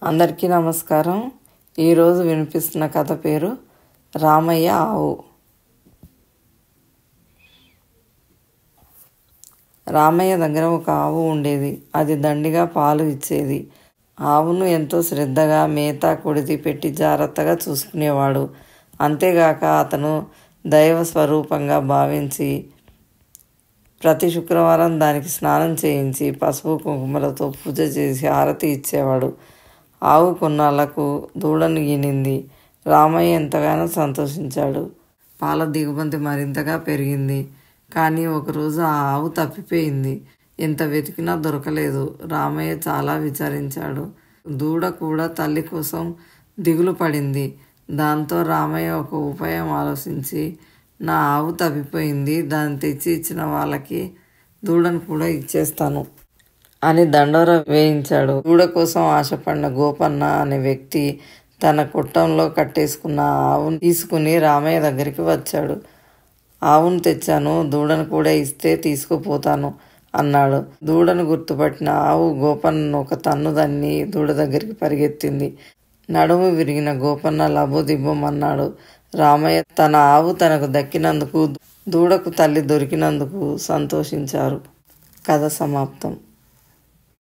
అందరికీ నమస్కారం. ఈరోజు వినిపిస్తున్న కథ పేరు రామయ్య ఆవు. రామయ్య దగ్గర ఒక ఆవు ఉండేది. అది దండిగా పాలు ఇచ్చేది. ఆవును ఎంతో శ్రద్ధగా మేత కుడితి పెట్టి జాగ్రత్తగా చూసుకునేవాడు. అంతేగాక అతను దైవ స్వరూపంగా భావించి ప్రతి శుక్రవారం దానికి స్నానం చేయించి పసుపు కుంకుమలతో పూజ చేసి హారతి ఇచ్చేవాడు. ఆవు కొన్నాళ్లకు దూడను ఈనింది. రామయ్య ఎంతగానో సంతోషించాడు. పాల దిగుమతి మరింతగా పెరిగింది. కానీ ఒకరోజు ఆ ఆవు తప్పిపోయింది. ఎంత వెతికినా దొరకలేదు. రామయ్య చాలా విచారించాడు. దూడ కూడా తల్లి కోసం దిగులు పడింది. దాంతో రామయ్య ఒక ఉపాయం ఆలోచించి, నా ఆవు తప్పిపోయింది, దాన్ని తెచ్చి ఇచ్చిన వాళ్ళకి దూడను కూడా ఇచ్చేస్తాను అని దండోర వేయించాడు. దూడ కోసం ఆశపడిన గోపన్న అనే వ్యక్తి తన కొట్టంలో కట్టేసుకున్న ఆవును తీసుకుని రామయ్య దగ్గరికి వచ్చాడు. ఆవును తెచ్చాను, దూడను కూడా ఇస్తే తీసుకుపోతాను అన్నాడు. దూడను గుర్తుపట్టిన ఆవు గోపన్నను ఒక తన్ను దన్ని దూడ దగ్గరికి పరిగెత్తింది. నడుము విరిగిన గోపన్న లబోదిబ్బమన్నాడు. రామయ్య తన ఆవు తనకు దక్కినందుకు, దూడకు తల్లి దొరికినందుకు సంతోషించారు. కథ సమాప్తం.